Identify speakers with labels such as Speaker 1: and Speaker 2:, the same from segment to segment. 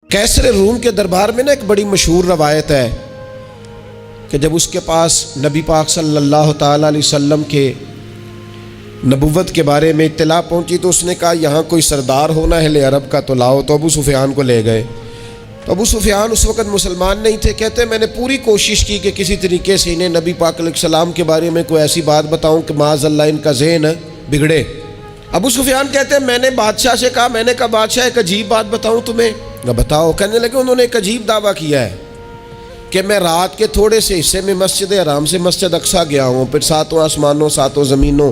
Speaker 1: کیسر روم کے دربار میں نا ایک بڑی مشہور روایت ہے کہ جب اس کے پاس نبی پاک صلی اللہ تعالیٰ علیہ وسلم کے نبوت کے بارے میں اطلاع پہنچی تو اس نے کہا یہاں کوئی سردار ہونا اہل عرب کا تو لاؤ، تو ابو سفیان کو لے گئے۔ تو ابو سفیان اس وقت مسلمان نہیں تھے، کہتے میں نے پوری کوشش کی کہ کسی طریقے سے انہیں نبی پاک علیہ السلام کے بارے میں کوئی ایسی بات بتاؤں کہ معاذ اللہ ان کا ذہن بگڑے۔ ابو سفیان کہتے ہیں میں نے بادشاہ سے کہا، میں نے کہا بادشاہ ایک عجیب بات بتاؤں تمہیں؟ بتاؤ۔ کہنے لگے انہوں نے ایک عجیب دعویٰ کیا ہے کہ میں رات کے تھوڑے سے حصے میں مسجد حرام سے مسجد اقصیٰ گیا ہوں، پھر ساتوں آسمانوں ساتوں زمینوں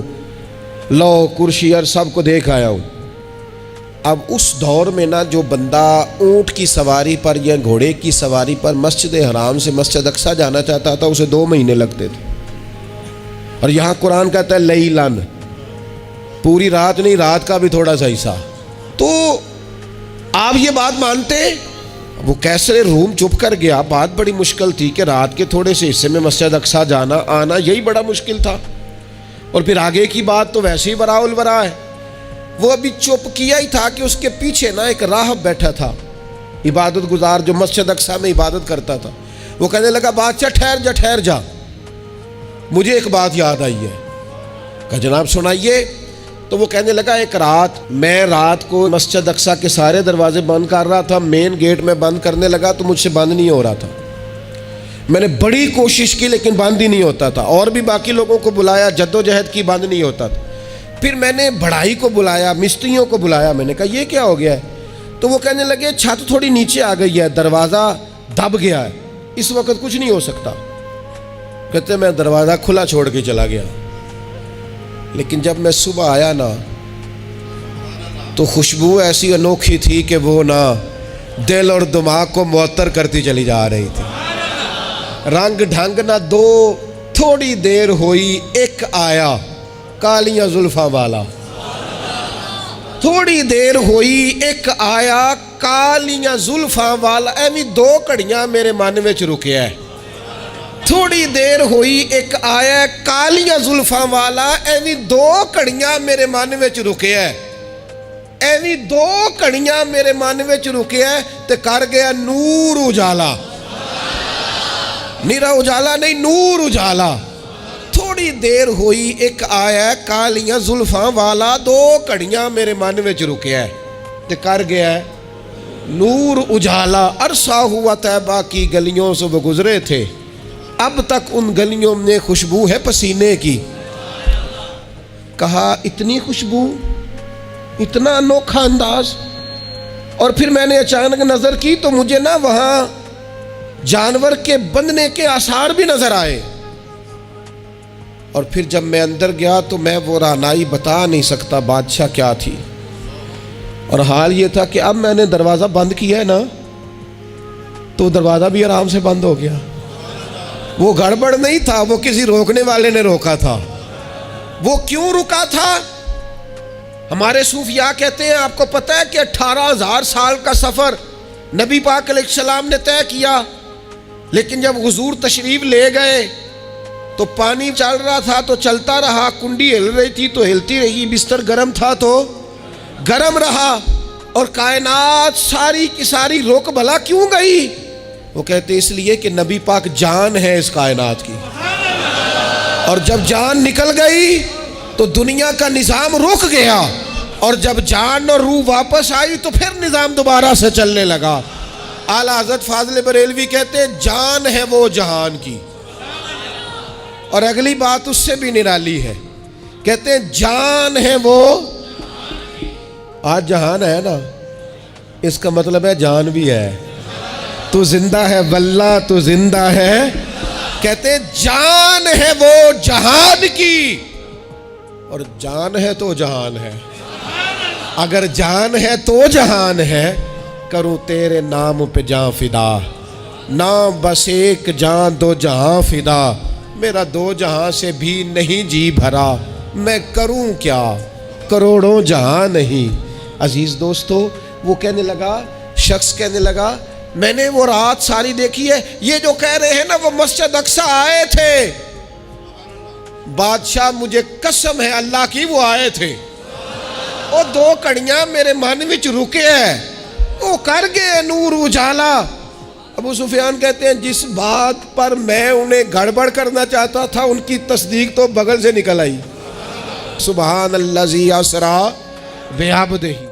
Speaker 1: لو کرسی اور سب کو دیکھ آیا ہوں۔ اب اس دور میں نا جو بندہ اونٹ کی سواری پر یا گھوڑے کی سواری پر مسجد حرام سے مسجد اقصیٰ جانا چاہتا تھا اسے 2 مہینے لگتے تھے، اور یہاں قرآن کہتا ہے لیلن، پوری رات نہیں، رات کا بھی تھوڑا سا حصہ۔ تو آپ یہ بات مانتے؟ وہ کیسر روم چپ کر گیا، بات بڑی مشکل تھی کہ رات کے تھوڑے سے حصے میں مسجد اقصیٰ جانا آنا یہی بڑا مشکل تھا، اور پھر آگے کی بات تو ویسے ہی براء البراء ہے۔ وہ ابھی چپ کیا ہی تھا کہ اس کے پیچھے نا ایک راہب بیٹھا تھا، عبادت گزار جو مسجد اقصیٰ میں عبادت کرتا تھا۔ وہ کہنے لگا بادشاہ ٹھہر جا، مجھے ایک بات یاد آئی ہے۔ کہا جناب سنائیے۔ تو وہ کہنے لگا ایک میں رات کو مسجد اقصیٰ کے سارے دروازے بند کر رہا تھا، مین گیٹ میں بند کرنے لگا تو مجھ سے بند نہیں ہو رہا تھا، میں نے بڑی کوشش کی لیکن بند ہی نہیں ہوتا تھا، اور بھی باقی لوگوں کو بلایا، جدوجہد کی، بند نہیں ہوتا تھا۔ پھر میں نے بڑھائی کو بلایا، مستریوں کو بلایا، میں نے کہا یہ کیا ہو گیا ہے؟ تو وہ کہنے لگے چھت تھوڑی نیچے آ گئی ہے، دروازہ دب گیا ہے، اس وقت کچھ نہیں ہو سکتا۔ کہتے میں دروازہ کھلا چھوڑ کے چلا گیا، لیکن جب میں صبح آیا نا تو خوشبو ایسی انوکھی تھی کہ وہ نا دل اور دماغ کو معطر کرتی چلی جا رہی تھی۔ رنگ ڈھنگ نہ دو، تھوڑی دیر ہوئی ایک آیا کالیاں زلفاں والا، تھوڑی دیر ہوئی ایک آیا کالیاں زلفاں والا، ایویں 2 گھڑیاں میرے من وچ رکیا ہے۔ تھوڑی دیر ہوئی ایک آیا کالیاں زلفاں والا، ایویں 2 گھڑیاں میرے من وچ رکیا ہے، ایویں 2 گھڑیاں میرے من وچ رکیا ہے تے کر گیا نور اجالا، میرا اجالا نہیں نور اجالا۔ تھوڑی دیر ہوئی ایک آیا کالیاں زلفاں والا، 2 گھڑیاں میرے من وچ رکیا ہے تے کر گیا ہے نور اجالا۔ عرصہ ہوا طیبہ کی گلیوں سے وہ گزرے تھے، اب تک ان گلیوں میں خوشبو ہے پسینے کی۔ کہا اتنی خوشبو، اتنا انوکھا انداز۔ اور پھر میں نے اچانک نظر کی تو مجھے نا وہاں جانور کے بندھنے کے آثار بھی نظر آئے، اور پھر جب میں اندر گیا تو میں وہ رہنائی بتا نہیں سکتا بادشاہ کیا تھی، اور حال یہ تھا کہ اب میں نے دروازہ بند کیا ہے نا تو دروازہ بھی آرام سے بند ہو گیا۔ وہ گڑبڑ نہیں تھا، وہ کسی روکنے والے نے روکا تھا۔ وہ کیوں رکا تھا؟ ہمارے صوفیاء کہتے ہیں آپ کو پتہ ہے کہ 18,000 سال کا سفر نبی پاک علیہ السلام نے طے کیا، لیکن جب حضور تشریف لے گئے تو پانی چل رہا تھا تو چلتا رہا، کنڈی ہل رہی تھی تو ہلتی رہی، بستر گرم تھا تو گرم رہا، اور کائنات ساری کی ساری رک بھلا کیوں گئی؟ وہ کہتے اس لیے کہ نبی پاک جان ہے اس کائنات کی، اور جب جان نکل گئی تو دنیا کا نظام رک گیا، اور جب جان اور روح واپس آئی تو پھر نظام دوبارہ سے چلنے لگا۔ اعلیٰ حضرت فاضل بریلوی کہتے ہیں جان ہے وہ جہان کی، اور اگلی بات اس سے بھی نرالی ہے، کہتے ہیں جان ہے وہ، آج جہان ہے نا، اس کا مطلب ہے جان بھی ہے، تو زندہ ہے واللہ تو زندہ ہے، کہتے جان ہے وہ جہان کی، اور جان ہے تو جہان ہے، اگر جان ہے تو جہان ہے، کروں تیرے نام پہ جان فدا، نام بس ایک جان 2 جہاں فدا، میرا 2 جہاں سے بھی نہیں جی بھرا، میں کروں کیا کروڑوں جہاں نہیں۔ عزیز دوستو، وہ کہنے لگا، شخص کہنے لگا میں نے وہ رات ساری دیکھی ہے، یہ جو کہہ رہے ہیں نا وہ مسجد اقصیٰ آئے تھے، بادشاہ مجھے قسم ہے اللہ کی وہ آئے تھے، وہ 2 گھڑیاں میرے من وچ رکے ہیں، وہ کر گئے نور اجالا۔ ابو سفیان کہتے ہیں جس بات پر میں انہیں گڑبڑ کرنا چاہتا تھا ان کی تصدیق تو بغل سے نکل آئی۔ سبحان الذی اسریٰ بعبدہ۔